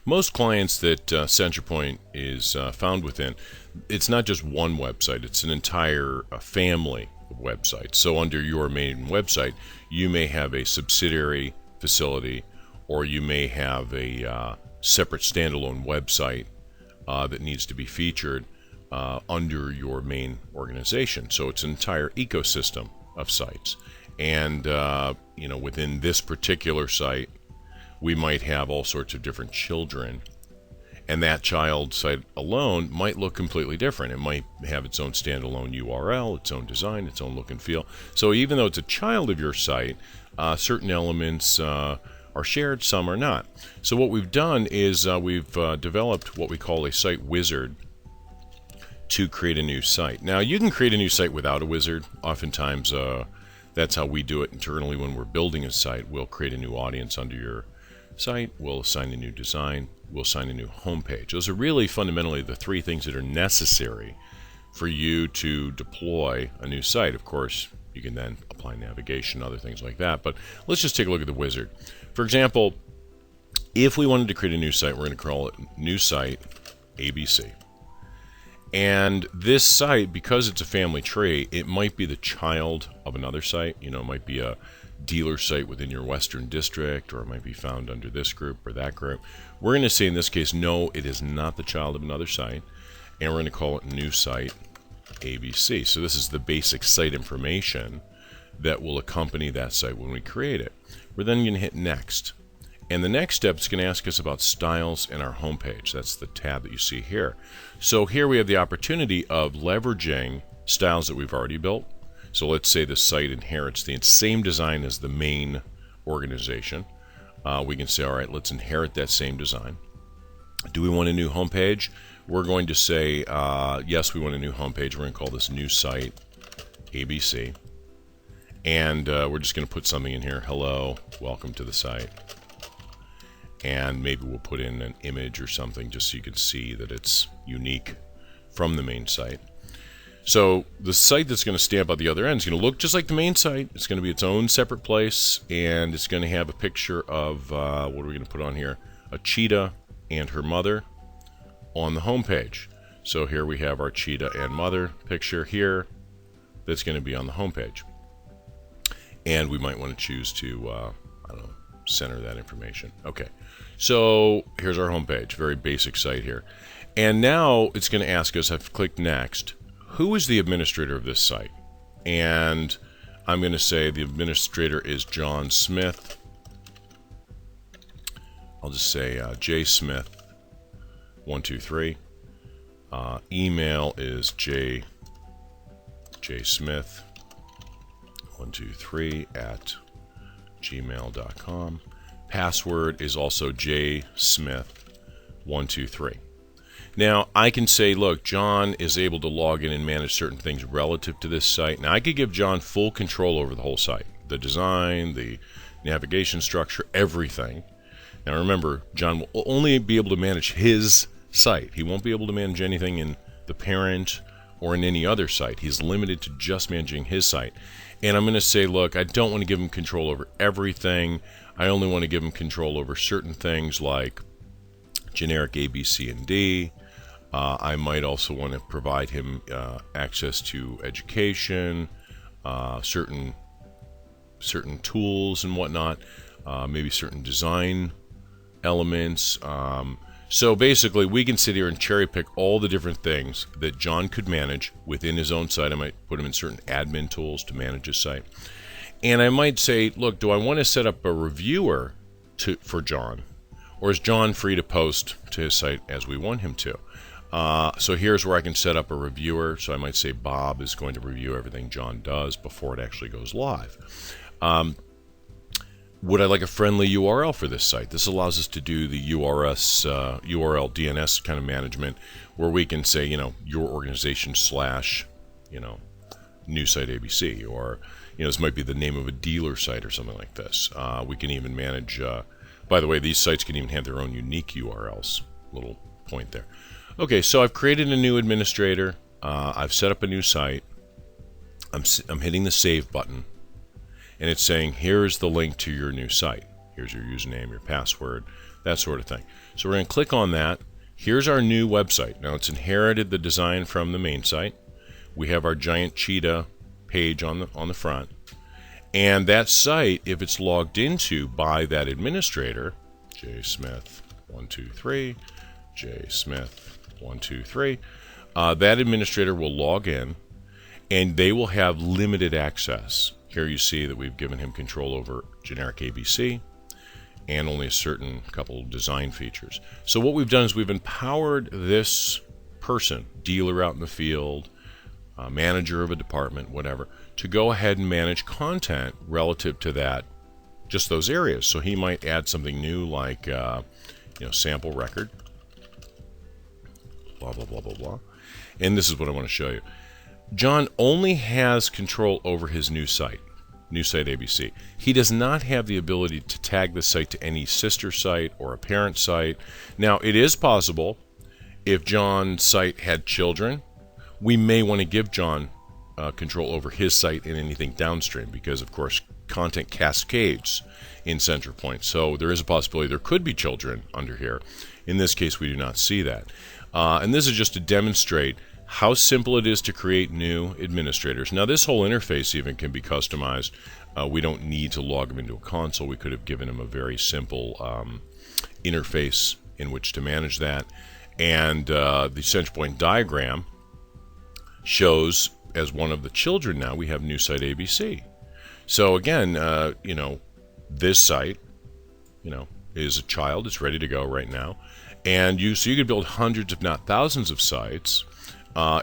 most clients that Centralpoint is found within, it's not just one website, it's an entire family of websites. So under your main website, you may have a subsidiary facility, or you may have a separate standalone website that needs to be featured under your main organization. So it's an entire ecosystem of sites. And within this particular site, we might have all sorts of different children, and that child site alone might look completely different. It might have its own standalone URL, its own design, its own look and feel. So even though it's a child of your site, certain elements are shared, some are not. So what we've done is we've developed what we call a site wizard to create a new site. Now, you can create a new site without a wizard. Oftentimes, that's how we do it internally when we're building a site. We'll create a new audience under your site, we'll assign a new design, we'll assign a new homepage. Those are really fundamentally the three things that are necessary for you to deploy a new site. Of course, you can then apply navigation, other things like that, but let's just take a look at the wizard. For example, if we wanted to create a new site, we're going to call it New Site ABC. And this site, because it's a family tree, it might be the child of another site. It might be a dealer site within your Western district, or it might be found under this group or that group. We're going to say in this case, no, it is not the child of another site, and we're going to call it New Site ABC. So this is the basic site information that will accompany that site when we create it. We're then going to hit Next. And the next step is going to ask us about styles in our homepage. That's the tab that you see here. So here we have the opportunity of leveraging styles that we've already built. So let's say the site inherits the same design as the main organization. We can say, all right, let's inherit that same design. Do we want a new homepage? We're going to say, yes, we want a new homepage. We're going to call this New Site ABC. And we're just going to put something in here. Hello, welcome to the site. And maybe we'll put in an image or something just so you can see that it's unique from the main site. So the site that's going to stamp out the other end is going to look just like the main site. It's going to be its own separate place, and it's going to have a picture of, what are we going to put on here? A cheetah and her mother on the home page. So here we have our cheetah and mother picture here that's going to be on the home page. And we might want to choose to, center that information. Okay, so here's our homepage, very basic site here. And now it's going to ask us, I've clicked Next, who is the administrator of this site? And I'm going to say the administrator is John Smith. I'll just say J Smith 123. Email is J Smith 123 at gmail.com. Password is also jsmith123. Now, I can say, look, John is able to log in and manage certain things relative to this site. Now, I could give John full control over the whole site, the design, the navigation structure, everything. Now, remember, John will only be able to manage his site. He won't be able to manage anything in the parent or in any other site. He's limited to just managing his site. And I'm going to say, look, I don't want to give him control over everything. I only want to give him control over certain things like generic A, B, C, and D. I might also want to provide him access to education, certain tools and whatnot, maybe certain design elements. So basically, we can sit here and cherry pick all the different things that John could manage within his own site. I might put him in certain admin tools to manage his site. And I might say, look, do I want to set up a reviewer for John? Or is John free to post to his site as we want him to? So here's where I can set up a reviewer. So I might say Bob is going to review everything John does before it actually goes live. Would I like a friendly URL for this site? This allows us to do the URL DNS kind of management, where we can say, your organization / New Site ABC, or this might be the name of a dealer site or something like this. We can even manage. By the way, these sites can even have their own unique URLs. Little point there. Okay, so I've created a new administrator. I've set up a new site. I'm hitting the Save button. And it's saying, here's the link to your new site. Here's your username, your password, that sort of thing. So we're going to click on that. Here's our new website. Now it's inherited the design from the main site. We have our giant cheetah page on the front. And that site, if it's logged into by that administrator, jsmith123, jsmith123, that administrator will log in, and they will have limited access. Here you see that we've given him control over generic ABC and only a certain couple of design features. So what we've done is we've empowered this person, dealer out in the field, manager of a department, whatever, to go ahead and manage content relative to that, just those areas. So he might add something new like, sample record, blah, blah, blah, blah, blah. And this is what I want to show you. John only has control over his new site ABC. He does not have the ability to tag the site to any sister site or a parent site. Now, it is possible if John's site had children, we may want to give John control over his site and anything downstream, because, of course, content cascades in Centralpoint. So there is a possibility there could be children under here. In this case, we do not see that. And this is just to demonstrate how simple it is to create new administrators. Now, this whole interface even can be customized. We don't need to log them into a console. We could have given him a very simple interface in which to manage that. And the Centralpoint diagram shows, as one of the children now, we have new site ABC. So again, this site, is a child. It's ready to go right now. And so you could build hundreds, if not thousands, of sites.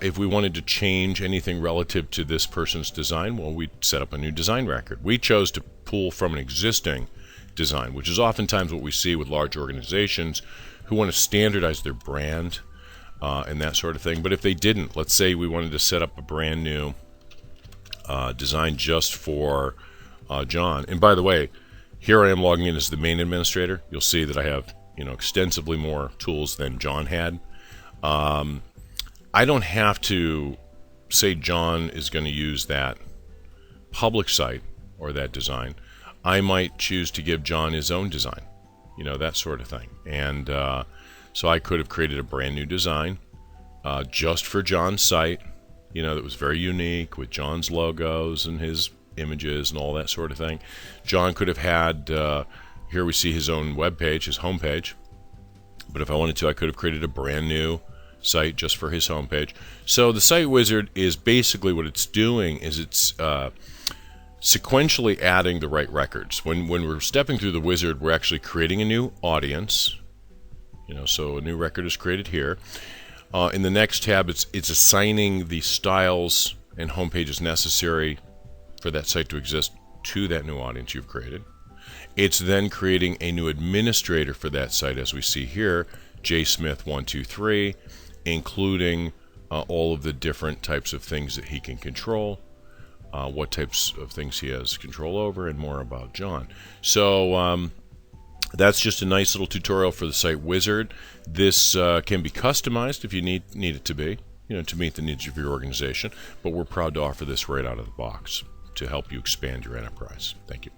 If we wanted to change anything relative to this person's design, well, we'd set up a new design record. We chose to pull from an existing design, which is oftentimes what we see with large organizations who want to standardize their brand and that sort of thing. But if they didn't, let's say we wanted to set up a brand new design just for John. And by the way, here I am logging in as the main administrator. You'll see that I have extensively more tools than John had. I don't have to say John is going to use that public site or that design. I might choose to give John his own design, that sort of thing. And so I could have created a brand new design just for John's site, that was very unique with John's logos and his images and all that sort of thing. John could have had, here we see his own web page, his homepage. But if I wanted to, I could have created a brand new site just for his homepage. So the Site Wizard is basically what it's doing is it's sequentially adding the right records. When we're stepping through the wizard, we're actually creating a new audience. So a new record is created here. In the next tab, it's assigning the styles and homepages necessary for that site to exist to that new audience you've created. It's then creating a new administrator for that site, as we see here, jsmith123, including all of the different types of things that he can control, what types of things he has control over, and more about John. So that's just a nice little tutorial for the Site Wizard. This can be customized if you need it to be, to meet the needs of your organization. But we're proud to offer this right out of the box to help you expand your enterprise. Thank you.